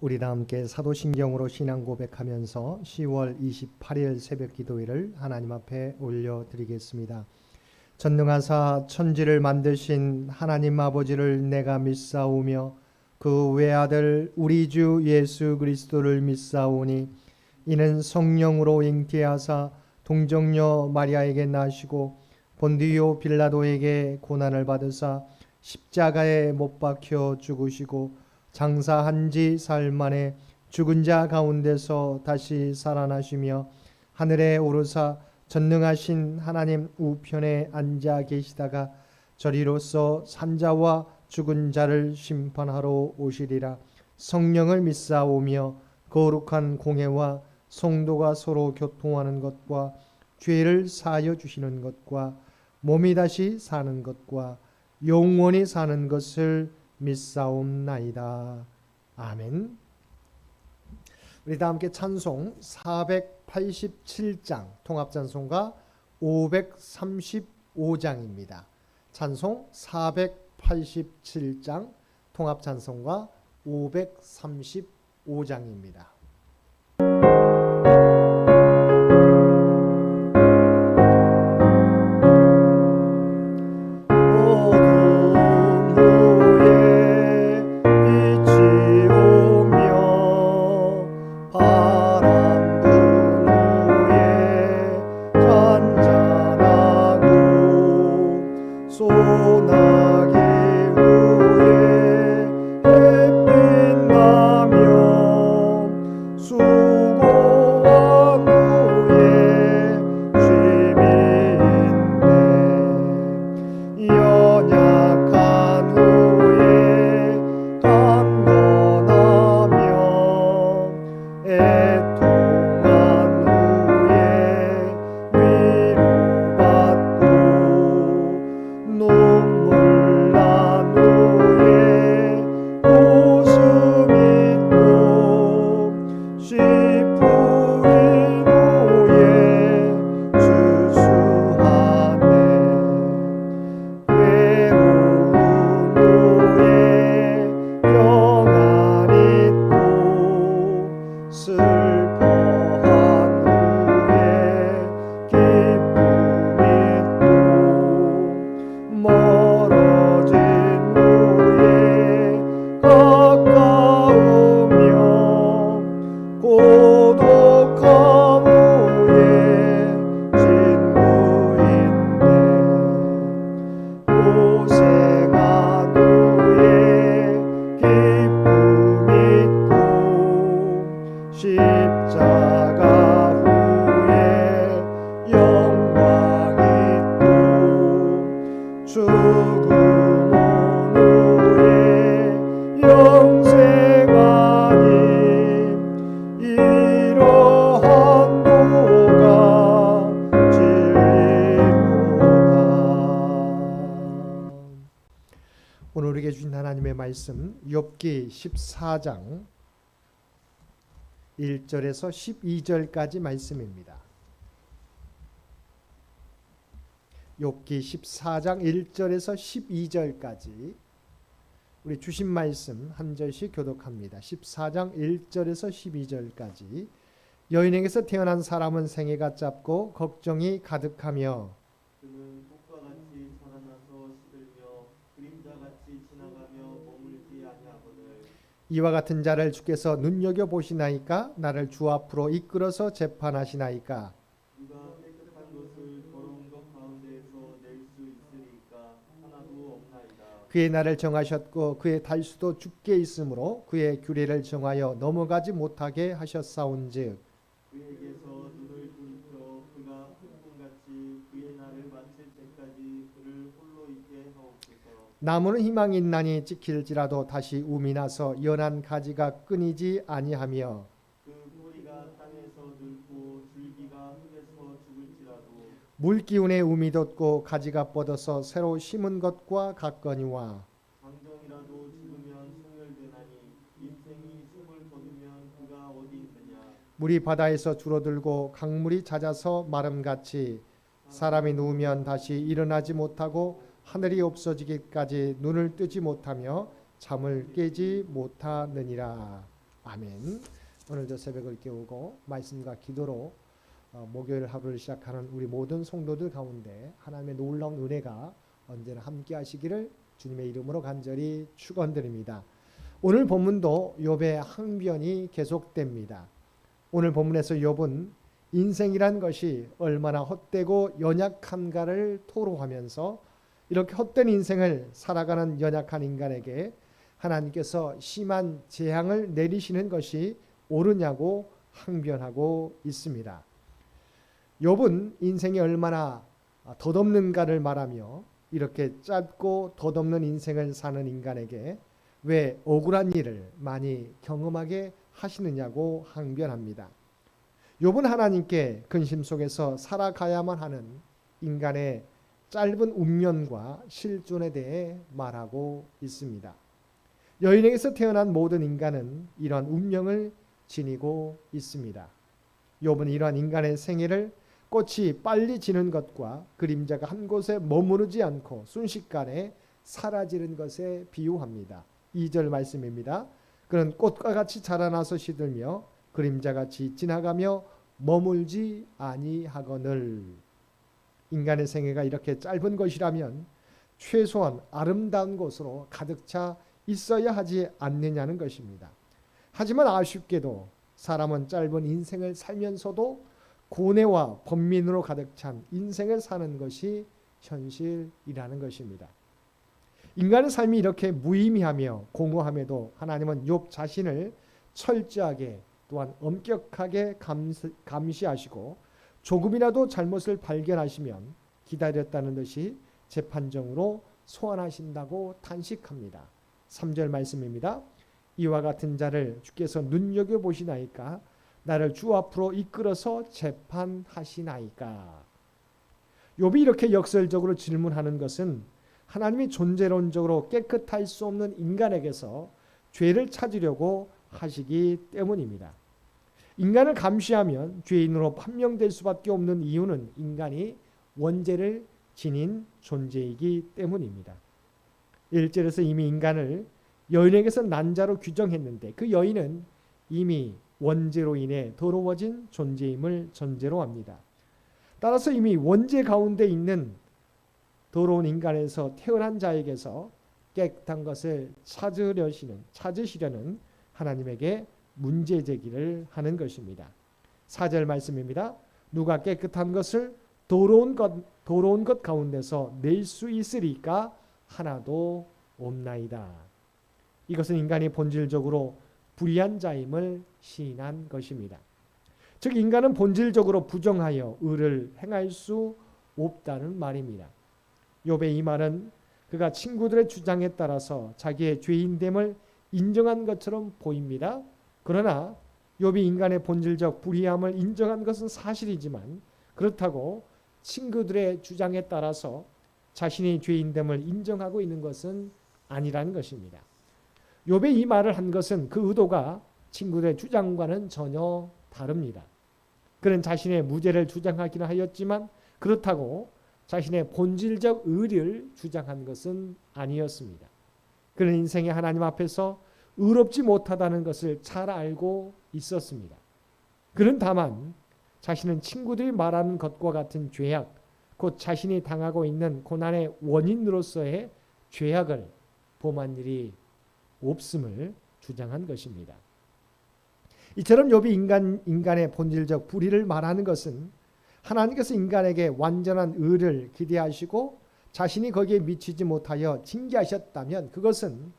우리 다 함께 사도신경으로 신앙 고백하면서 10월 28일 새벽 기도회를 하나님 앞에 올려드리겠습니다. 전능하사 천지를 만드신 하나님 아버지를 내가 믿사오며 그 외아들 우리 주 예수 그리스도를 믿사오니 이는 성령으로 잉태하사 동정녀 마리아에게 나시고 본디오 빌라도에게 고난을 받으사 십자가에 못 박혀 죽으시고 장사한 지 사흘 만에 죽은 자 가운데서 다시 살아나시며 하늘에 오르사 전능하신 하나님 우편에 앉아 계시다가 저리로서 산자와 죽은 자를 심판하러 오시리라. 성령을 믿사오며 거룩한 공회와 성도가 서로 교통하는 것과 죄를 사하여 주시는 것과 몸이 다시 사는 것과 영원히 사는 것을 믿사옵나이다. 아멘. 우리 다 함께 찬송 487장 통합찬송가 535장입니다. 찬송 487장 통합찬송가 535장입니다. 오늘 우리에게 주신 하나님의 말씀 욥기 14장 1절에서 12절까지 말씀입니다. 욥기 14장 1절에서 12절까지 우리 주신 말씀 한 절씩 교독합니다. 14장 1절에서 12절까지 여인에게서 태어난 사람은 생애가 짧고 걱정이 가득하며 그는 꽃과 같이 자라나서 시들며 그림자같이 지나가며 머물지 아니하거늘 이와 같은 자를 주께서 눈여겨 보시나이까? 나를 주 앞으로 이끌어서 재판하시나이까? 누가 깨끗한 것을 더러운 것 가운데에서 낼 수 있으리까? 하나도 없나이다. 그의 날을 정하셨고 그의 달수도 죽게 있으므로 그의 규례를 정하여 넘어가지 못하게 하셨사온즉 그에게서 눈을 돌이켜 그가 흑금같이 그의 날을 마칠 때까지 그를 홀로 있게 하옵소서. 나무는 희망이 있나니 찍힐지라도 다시 움이 나서 연한 가지가 끊이지 아니하며 그 뿌리가 땅에서 늙고 줄기가 흙에서 죽을지라도 물기운에 움이 돋고 가지가 뻗어서 새로 심은 것과 같거니와 장정이라도 죽으면 소멸되나니 인생이 숨을 거두면 그가 어디 있느냐. 물이 바다에서 줄어들고 강물이 잦아서 마름같이 사람이 누우면 다시 일어나지 못하고 하늘이 없어지기까지 눈을 뜨지 못하며 잠을 깨지 못하느니라. 아멘. 오늘도 새벽을 깨우고 말씀과 기도로 목요일 하루를 시작하는 우리 모든 성도들 가운데 하나님의 놀라운 은혜가 언제나 함께 하시기를 주님의 이름으로 간절히 축원드립니다. 오늘 본문도 욥의 항변이 계속됩니다. 오늘 본문에서 욥은 인생이란 것이 얼마나 헛되고 연약한가를 토로하면서 이렇게 헛된 인생을 살아가는 연약한 인간에게 하나님께서 심한 재앙을 내리시는 것이 옳으냐고 항변하고 있습니다. 욥은 인생이 얼마나 덧없는가를 말하며 이렇게 짧고 덧없는 인생을 사는 인간에게 왜 억울한 일을 많이 경험하게 하시느냐고 항변합니다. 욥은 하나님께 근심 속에서 살아가야만 하는 인간의 짧은 운명과 실존에 대해 말하고 있습니다. 여인에게서 태어난 모든 인간은 이러한 운명을 지니고 있습니다. 욥은 이러한 인간의 생애를 꽃이 빨리 지는 것과 그림자가 한 곳에 머무르지 않고 순식간에 사라지는 것에 비유합니다. 2절 말씀입니다. 그는 꽃과 같이 자라나서 시들며 그림자같이 지나가며 머물지 아니하거늘. 인간의 생애가 이렇게 짧은 것이라면 최소한 아름다운 곳으로 가득 차 있어야 하지 않느냐는 것입니다. 하지만 아쉽게도 사람은 짧은 인생을 살면서도 고뇌와 번민으로 가득 찬 인생을 사는 것이 현실이라는 것입니다. 인간의 삶이 이렇게 무의미하며 공허함에도 하나님은 욥 자신을 철저하게 또한 엄격하게 감시하시고 조금이라도 잘못을 발견하시면 기다렸다는 듯이 재판정으로 소환하신다고 단식합니다. 3절 말씀입니다. 이와 같은 자를 주께서 눈여겨보시나이까 나를 주 앞으로 이끌어서 재판하시나이까. 욥이 이렇게 역설적으로 질문하는 것은 하나님이 존재론적으로 깨끗할 수 없는 인간에게서 죄를 찾으려고 하시기 때문입니다. 인간을 감시하면 죄인으로 판명될 수밖에 없는 이유는 인간이 원죄를 지닌 존재이기 때문입니다. 1절에서 이미 인간을 여인에게서 난자로 규정했는데 그 여인은 이미 원죄로 인해 더러워진 존재임을 전제로 합니다. 따라서 이미 원죄 가운데 있는 더러운 인간에서 태어난 자에게서 깨끗한 것을 찾으시려는 하나님에게 문제 제기를 하는 것입니다. 4절 말씀입니다. 누가 깨끗한 것을 더러운 것 가운데서 낼 수 있으리까 하나도 없나이다. 이것은 인간이 본질적으로 불의한 자임을 시인한 것입니다. 즉 인간은 본질적으로 부정하여 의를 행할 수 없다는 말입니다. 욥의 이 말은 그가 친구들의 주장에 따라서 자기의 죄인됨을 인정한 것처럼 보입니다. 그러나 욥이 인간의 본질적 불의함을 인정한 것은 사실이지만 그렇다고 친구들의 주장에 따라서 자신의 죄인됨을 인정하고 있는 것은 아니라는 것입니다. 욥이 이 말을 한 것은 그 의도가 친구들의 주장과는 전혀 다릅니다. 그는 자신의 무죄를 주장하기는 하였지만 그렇다고 자신의 본질적 의를 주장한 것은 아니었습니다. 그는 인생의 하나님 앞에서 의롭지 못하다는 것을 잘 알고 있었습니다. 그는 다만 자신은 친구들이 말하는 것과 같은 죄악, 곧 자신이 당하고 있는 고난의 원인으로서의 죄악을 범한 일이 없음을 주장한 것입니다. 이처럼 욥이 인간의 본질적 불의를 말하는 것은 하나님께서 인간에게 완전한 의를 기대하시고 자신이 거기에 미치지 못하여 징계하셨다면 그것은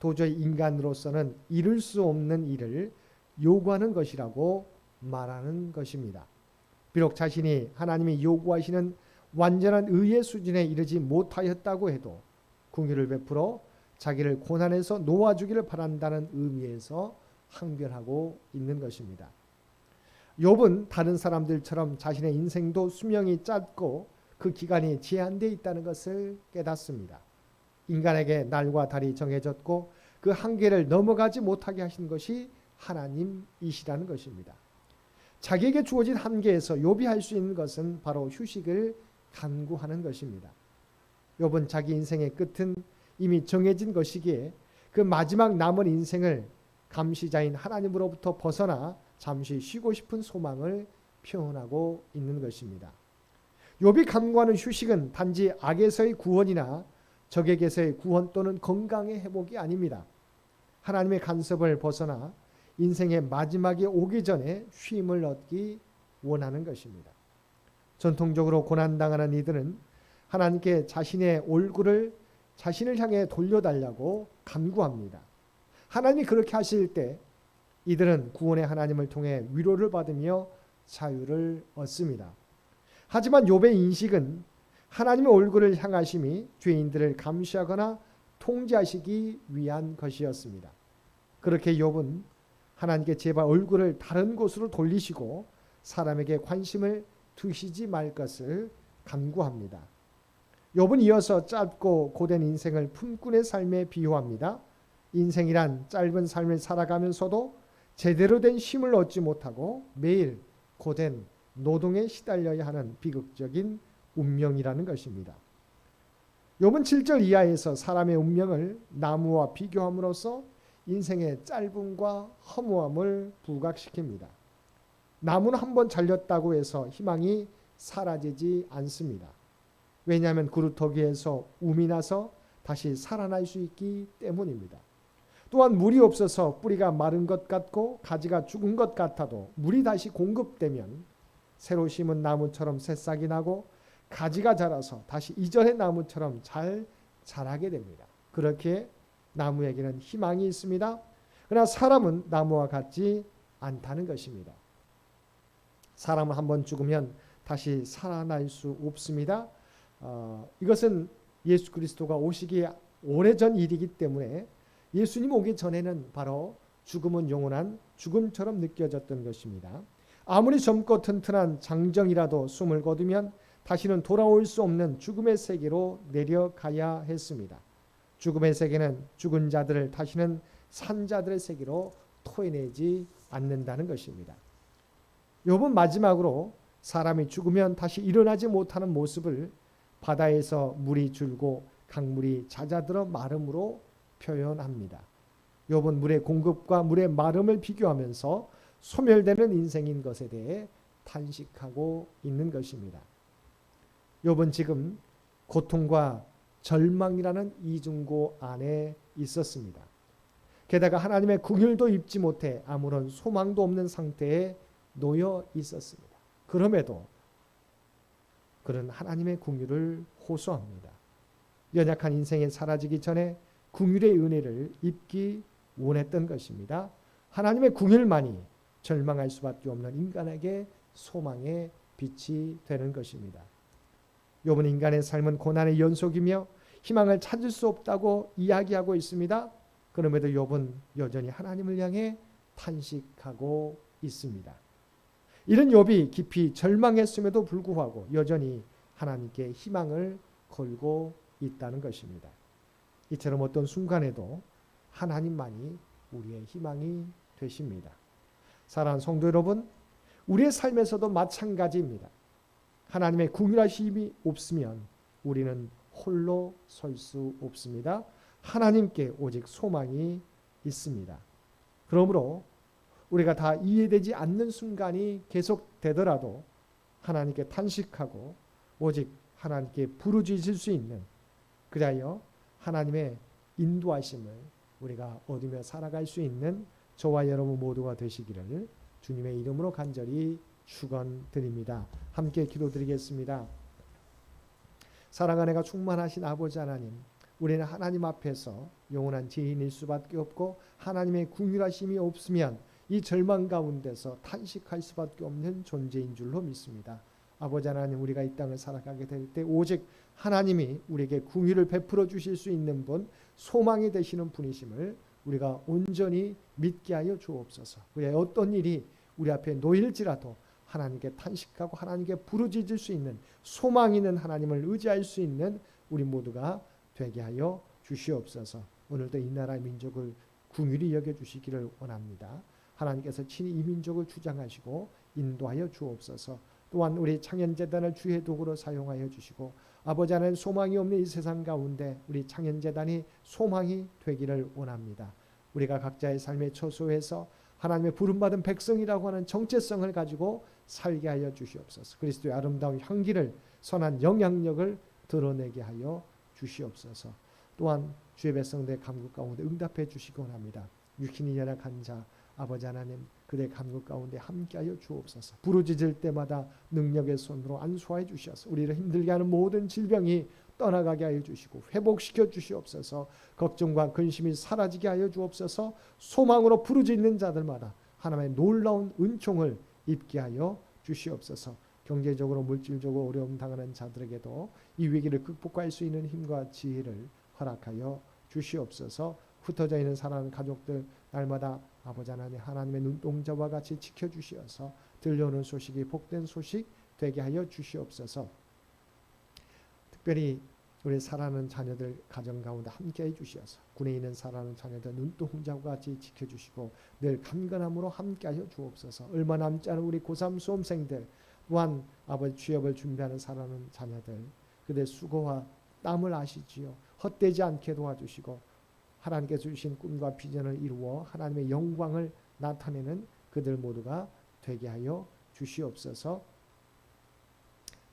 도저히 인간으로서는 이룰 수 없는 일을 요구하는 것이라고 말하는 것입니다. 비록 자신이 하나님이 요구하시는 완전한 의의 수준에 이르지 못하였다고 해도 긍휼을 베풀어 자기를 고난에서 놓아주기를 바란다는 의미에서 항변하고 있는 것입니다. 욥은 다른 사람들처럼 자신의 인생도 수명이 짧고 그 기간이 제한되어 있다는 것을 깨닫습니다. 인간에게 날과 달이 정해졌고 그 한계를 넘어가지 못하게 하신 것이 하나님이시라는 것입니다. 자기에게 주어진 한계에서 욥이 할 수 있는 것은 바로 휴식을 간구하는 것입니다. 욥은 자기 인생의 끝은 이미 정해진 것이기에 그 마지막 남은 인생을 감시자인 하나님으로부터 벗어나 잠시 쉬고 싶은 소망을 표현하고 있는 것입니다. 욥이 간구하는 휴식은 단지 악에서의 구원이나 적에게서의 구원 또는 건강의 회복이 아닙니다. 하나님의 간섭을 벗어나 인생의 마지막에 오기 전에 쉼을 얻기 원하는 것입니다. 전통적으로 고난당하는 이들은 하나님께 자신의 얼굴을 자신을 향해 돌려달라고 간구합니다. 하나님이 그렇게 하실 때 이들은 구원의 하나님을 통해 위로를 받으며 자유를 얻습니다. 하지만 욥의 인식은 하나님의 얼굴을 향하심이 죄인들을 감시하거나 통제하시기 위한 것이었습니다. 그렇게 욥은 하나님께 제발 얼굴을 다른 곳으로 돌리시고 사람에게 관심을 두시지 말 것을 간구합니다. 욥은 이어서 짧고 고된 인생을 품꾼의 삶에 비유합니다. 인생이란 짧은 삶을 살아가면서도 제대로 된 쉼을 얻지 못하고 매일 고된 노동에 시달려야 하는 비극적인 운명이라는 것입니다. 욥은 7절 이하에서 사람의 운명을 나무와 비교함으로써 인생의 짧음과 허무함을 부각시킵니다. 나무는 한번 잘렸다고 해서 희망이 사라지지 않습니다. 왜냐하면 그루터기에서 움이 나서 다시 살아날 수 있기 때문입니다. 또한 물이 없어서 뿌리가 마른 것 같고 가지가 죽은 것 같아도 물이 다시 공급되면 새로 심은 나무처럼 새싹이 나고 가지가 자라서 다시 이전의 나무처럼 잘 자라게 됩니다. 그렇게 나무에게는 희망이 있습니다. 그러나 사람은 나무와 같지 않다는 것입니다. 사람은 한번 죽으면 다시 살아날 수 없습니다. 이것은 예수 그리스도가 오시기 오래전 일이기 때문에 예수님 오기 전에는 바로 죽음은 영원한 죽음처럼 느껴졌던 것입니다. 아무리 젊고 튼튼한 장정이라도 숨을 거두면 다시는 돌아올 수 없는 죽음의 세계로 내려가야 했습니다. 죽음의 세계는 죽은 자들을 다시는 산 자들의 세계로 토해내지 않는다는 것입니다. 욥은 마지막으로 사람이 죽으면 다시 일어나지 못하는 모습을 바다에서 물이 줄고 강물이 잦아들어 마름으로 표현합니다. 욥은 물의 공급과 물의 마름을 비교하면서 소멸되는 인생인 것에 대해 탄식하고 있는 것입니다. 욥은 지금 고통과 절망이라는 이중고 안에 있었습니다. 게다가 하나님의 긍휼도 입지 못해 아무런 소망도 없는 상태에 놓여 있었습니다. 그럼에도 그는 하나님의 긍휼을 호소합니다. 연약한 인생에 사라지기 전에 긍휼의 은혜를 입기 원했던 것입니다. 하나님의 긍휼만이 절망할 수밖에 없는 인간에게 소망의 빛이 되는 것입니다. 욥은 인간의 삶은 고난의 연속이며 희망을 찾을 수 없다고 이야기하고 있습니다. 그럼에도 욥은 여전히 하나님을 향해 탄식하고 있습니다. 이런 욥이 깊이 절망했음에도 불구하고 여전히 하나님께 희망을 걸고 있다는 것입니다. 이처럼 어떤 순간에도 하나님만이 우리의 희망이 되십니다. 사랑하는 성도 여러분, 우리의 삶에서도 마찬가지입니다. 하나님의 긍휼하심이 없으면 우리는 홀로 설 수 없습니다. 하나님께 오직 소망이 있습니다. 그러므로 우리가 다 이해되지 않는 순간이 계속되더라도 하나님께 탄식하고 오직 하나님께 부르짖을 수 있는, 그리하여 하나님의 인도하심을 우리가 얻으며 살아갈 수 있는 저와 여러분 모두가 되시기를 주님의 이름으로 간절히 축원드립니다. 함께 기도드리겠습니다. 사랑하는 애가 충만하신 아버지 하나님, 우리는 하나님 앞에서 영원한 죄인일 수밖에 없고 하나님의 긍휼하심이 없으면 이 절망 가운데서 탄식할 수밖에 없는 존재인 줄로 믿습니다. 아버지 하나님, 우리가 이 땅을 살아가게 될 때 오직 하나님이 우리에게 긍휼을 베풀어 주실 수 있는 분, 소망이 되시는 분이심을 우리가 온전히 믿게 하여 주옵소서. 그래 어떤 일이 우리 앞에 놓일지라도 하나님께 탄식하고 하나님께 부르짖을 수 있는 소망 있는 하나님을 의지할 수 있는 우리 모두가 되게 하여 주시옵소서. 오늘도 이 나라의 민족을 긍휼히 여겨주시기를 원합니다. 하나님께서 친히 이 민족을 주장하시고 인도하여 주옵소서. 또한 우리 창현재단을 주의 도구로 사용하여 주시고 아버지 하나님, 소망이 없는 이 세상 가운데 우리 창현재단이 소망이 되기를 원합니다. 우리가 각자의 삶의 처소에서 하나님의 부름받은 백성이라고 하는 정체성을 가지고 살게 하여 주시옵소서. 그리스도의 아름다운 향기를, 선한 영향력을 드러내게 하여 주시옵소서. 또한 주의 백성들의 간구 가운데 응답해 주시기 원합니다. 육신이 연약한 자 아버지 하나님, 그들의 간구 가운데 함께하여 주옵소서. 부르짖을 때마다 능력의 손으로 안수하여 주셔서 우리를 힘들게 하는 모든 질병이 떠나가게 하여 주시고 회복시켜 주시옵소서. 걱정과 근심이 사라지게 하여 주옵소서. 소망으로 부르짖는 자들마다 하나님의 놀라운 은총을 입게 하여 주시옵소서. 경제적으로 물질적으로 어려움 당하는 자들에게도 이 위기를 극복할 수 있는 힘과 지혜를 허락하여 주시옵소서. 흩어져 있는 사랑하는 가족들 날마다 아버지 하나님, 하나님의 눈동자와 같이 지켜주시어서 들려오는 소식이 복된 소식 되게 하여 주시옵소서. 특별히 우리 사랑하는 자녀들 가정 가운데 함께해 주시어서 군에 있는 사랑하는 자녀들 눈동자와 같이 지켜주시고 늘 강건함으로 함께하여 주옵소서. 얼마 남지 않은 우리 고3 수험생들 또한 아버지 취업을 준비하는 사랑하는 자녀들 그들의 수고와 땀을 아시지요. 헛되지 않게 도와주시고 하나님께서 주신 꿈과 비전을 이루어 하나님의 영광을 나타내는 그들 모두가 되게 하여 주시옵소서.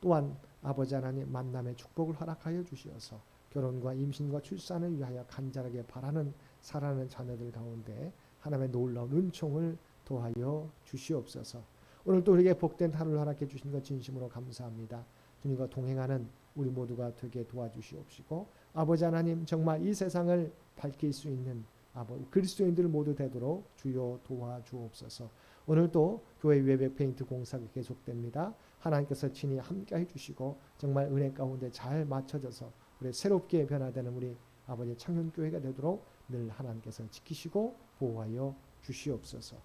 또한 아버지 하나님 만남의 축복을 허락하여 주시어서 결혼과 임신과 출산을 위하여 간절하게 바라는 사랑하는 자녀들 가운데 하나님의 놀라운 은총을 더하여 주시옵소서. 오늘 또 우리에게 복된 하루를 허락해 주신 것 진심으로 감사합니다. 주님과 동행하는 우리 모두가 되게 도와주시옵시고 아버지 하나님 정말 이 세상을 밝힐 수 있는 그리스도인들 모두 되도록 주여 도와주옵소서. 오늘도 교회 외벽 페인트 공사가 계속됩니다. 하나님께서 친히 함께해 주시고 정말 은혜 가운데 잘 맞춰져서 우리 새롭게 변화되는 우리 아버지 창년교회가 되도록 늘 하나님께서 지키시고 보호하여 주시옵소서.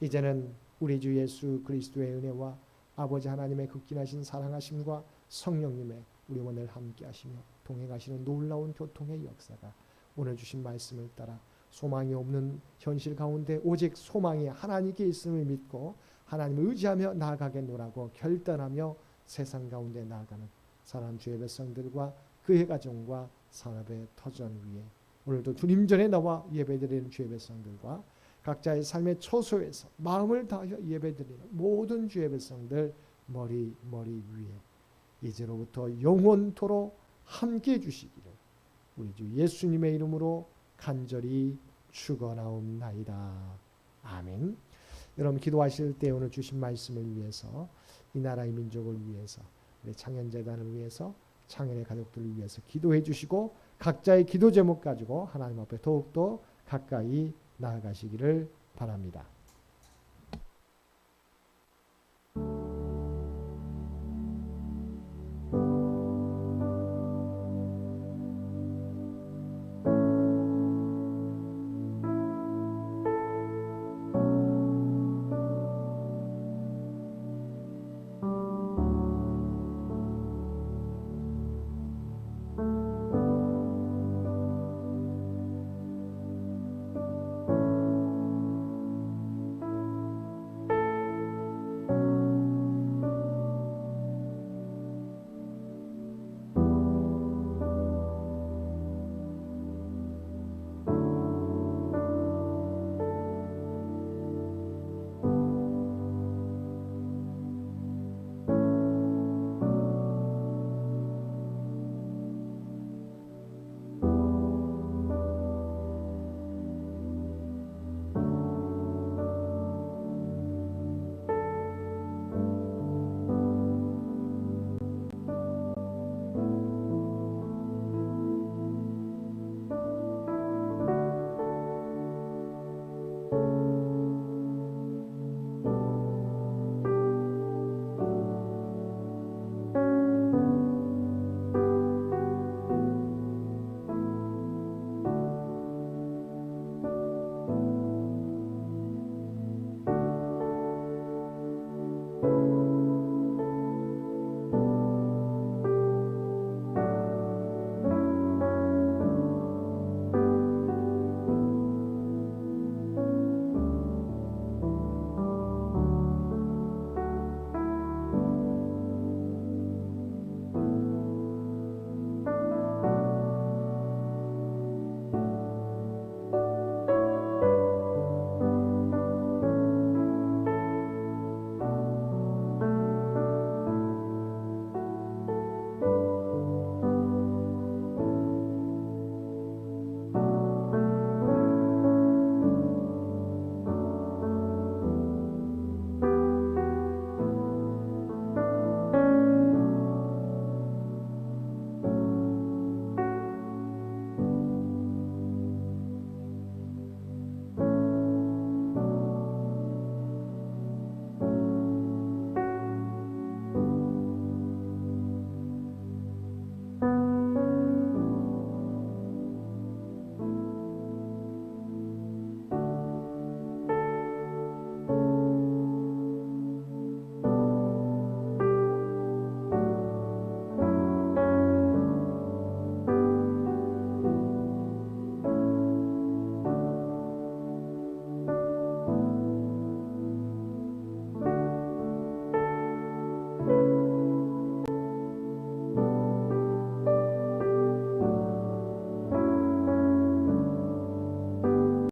이제는 우리 주 예수 그리스도의 은혜와 아버지 하나님의 극진하신 사랑하심과 성령님의 우리와 늘 함께하시며 동행하시는 놀라운 교통의 역사가 오늘 주신 말씀을 따라 소망이 없는 현실 가운데 오직 소망이 하나님께 있음을 믿고 하나님을 의지하며 나아가겠노라고 결단하며 세상 가운데 나아가는 사람 주의 백성들과 그의 가정과 산업의 터전 위에 오늘도 주님 전에 나와 예배드리는 주의 백성들과 각자의 삶의 처소에서 마음을 다하여 예배드리는 모든 주의 백성들 머리 위에 이제로부터 영원토록 함께해 주시기를 우리 주 예수님의 이름으로 간절히 축원하옵나이다. 아멘. 여러분 기도하실 때 오늘 주신 말씀을 위해서 이 나라의 민족을 위해서 우리 창현재단을 위해서 창현의 가족들을 위해서 기도해 주시고 각자의 기도 제목 가지고 하나님 앞에 더욱더 가까이 나아가시기를 바랍니다. 아멘.